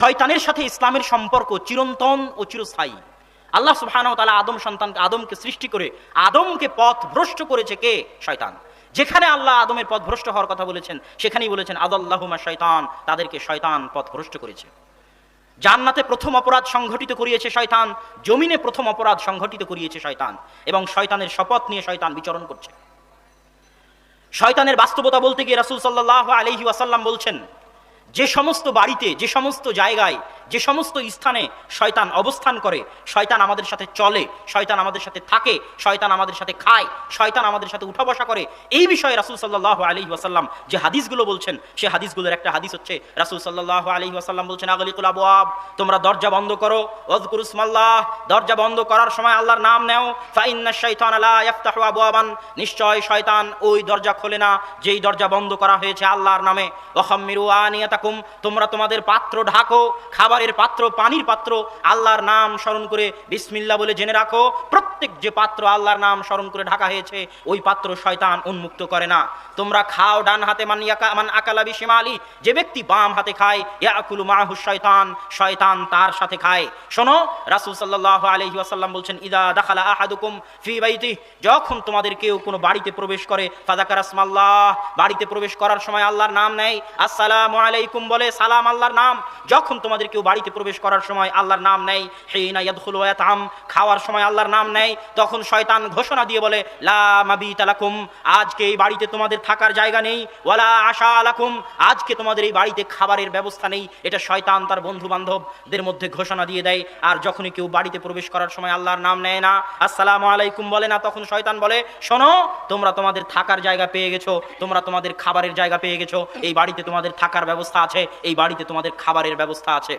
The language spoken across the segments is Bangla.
শয়তানের সাথে ইসলামের সম্পর্ক চিরন্তন ও চিরস্থায়ী। আল্লাহ সুবহানাহু ওয়া তাআলা আদমকে সৃষ্টি করে আদমকে পথ ভ্রষ্ট করেছে কে? শয়তান। যেখানে আল্লাহ আদমের পথ ভ্রষ্ট হওয়ার কথা বলেছেন সেখানেই বলেছেন আদাল্লাহুমা শয়তান, তাদেরকে শয়তান পথ ভ্রষ্ট করেছে। জান্নাতে প্রথম অপরাধ সংঘটিত করিয়েছে শয়তান, জমিনে প্রথম অপরাধ সংঘটিত করিয়েছে শয়তান, এবং শয়তানের শপথ নিয়ে শয়তান বিচরণ করছে। শয়তানের বাস্তবতা বলতে গিয়ে রাসূল সাল্লাল্লাহু আলাইহি ওয়াসাল্লাম বলছেন, যে সমস্ত বাড়িতে, যে সমস্ত জায়গায়, যে সমস্ত স্থানে শয়তান অবস্থান করে, শয়তান আমাদের সাথে চলে, শয়তান আমাদের সাথে থাকে, শয়তান আমাদের সাথে খায়, শয়তান আমাদের সাথে উঠা বসা করে, এই বিষয়ে রাসূল সাল্লাল্লাহু আলাইহি ওয়াসাল্লাম যে হাদিসগুলো বলছেন, সে হাদিসগুলোর একটা হাদিস হচ্ছে রাসূল সাল্লাল্লাহু আলাইহি ওয়াসাল্লাম বলছেন, আগলিকুল আবওয়াব, তোমরা দরজা বন্ধ করো, ওয়াজকুরুসমাল্লাহ, দরজা বন্ধ করার সময় আল্লাহর নাম নাও, ফা ইন্নাশ শাইতানা লা ইফতাহু আবওয়াবান, নিশ্চয় শয়তান ওই দরজা খোলে না যেই দরজা বন্ধ করা হয়েছে আল্লাহর নামে। ওয়া খাম্মিরু আনিয়াতাকুম, তোমরা তোমাদের পাত্র ঢাকো, খাবারের পাত্র, পানির পাত্র আল্লাহর নাম স্মরণ করে বিসমিল্লাহ বলে জেনে রাখো, প্রত্যেক যে পাত্র আল্লাহর নাম স্মরণ করে ঢাকা হয়েছে ওই পাত্র শয়তান উন্মুক্ত করে না। তোমরা খাও ডান হাতে, মান আকালা বিশিমালি, যে ব্যক্তি বাম হাতে খায়, ইয়াকুলু মাহু শয়তান, শয়তান তার সাথে খায়। শোনো, রাসূল সাল্লাল্লাহু আলাইহি ওয়াসাল্লাম বলছেন, ইদা দাখালা আহাদুকুম ফি বাইতিহি, যখন তোমাদের কেউ কোনো বাড়িতে প্রবেশ করে, ফাযাকারা ইসমাল্লাহ, বাড়িতে প্রবেশ করার সময় আল্লাহর নাম নেয়, আসসালামু আলাইকুম বলে, সালাম আল্লাহর নাম। যখন তোমাদের কেউ বাড়িতে প্রবেশ করার সময় আল্লাহর নাম নেয়, হিনা ইয়াদখুলু ওয়া ইয়াতাম, খাওয়ার সময় আল্লাহর নাম নেয়, তখন শয়তান ঘোষণা দিয়ে বলে, লা মাবিতা লাকুম, আজকে এই বাড়িতে তোমাদের থাকার জায়গা নেই, ওয়ালা আশা লাকুম, আজকে তোমাদের এই বাড়িতে খাবারের ব্যবস্থা নেই। এটা শয়তান তার বন্ধু বান্ধবদের মধ্যে ঘোষণা দিয়ে দেয়। আর যখনই কেউ বাড়িতে প্রবেশ করার সময় আল্লাহর নাম নেয় না, আসসালামু আলাইকুম বলে না, তখন শয়তান বলে, শোনো, তোমরা তোমাদের থাকার জায়গা পেয়ে গেছো, তোমরা তোমাদের খাবারের জায়গা পেয়ে গেছো, এই বাড়িতে তোমাদের থাকার ব্যবস্থা আছে, এই বাড়িতে তোমাদের খাবারের ব্যবস্থা আছে।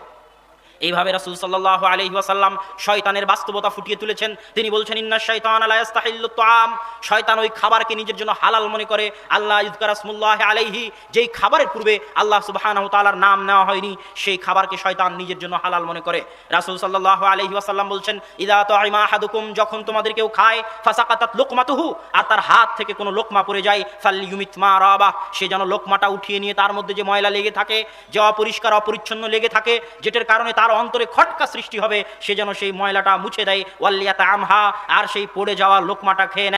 এইভাবে রাসূল সাল্লাল্লাহু আলাইহি ওয়াসাল্লাম শয়তানের বাস্তবতা ফুটিয়ে তুলেছেন। তিনি বলছেন, ইন্নাশ শাইতানা লা ইস্তাহিল্লু তুআম, শয়তান ওই খাবারকে নিজের জন্য হালাল মনে করে, আল্লাহ ইযকারা ইসমুল্লাহি আলাইহি, যেই খাবারের পূর্বে আল্লাহ সুবহানাহু ওয়া তাআলার নাম নেওয়া হয়নি, সেই খাবারকে শয়তান নিজের জন্য হালাল মনে করে। রাসূল সাল্লাল্লাহু আলাইহি ওয়াসাল্লাম বলছেন, ইযা তুইমা আহাদুকুম, যখন তোমাদের কেউ খায়, ফাসাকাতাত লুকমাতুহু, আর তার হাত থেকে কোনো লোকমা পড়ে যায়, ফালইউমিত মা রাবা, সে যেন লোকমাটা উঠিয়ে নিয়ে তার মধ্যে যে ময়লা লেগে থাকে, যে অপরিষ্কার অপরিচ্ছন্ন লেগে থাকে, যেটার কারণে তার অন্তরে খটকা সৃষ্টি হবে, সে যেন সেই ময়লাটা মুছে দেয়, ওয়ালিয়াতা আমহা, আর সেই পড়ে যাওয়া লোকমাটা খেয়ে নেয়।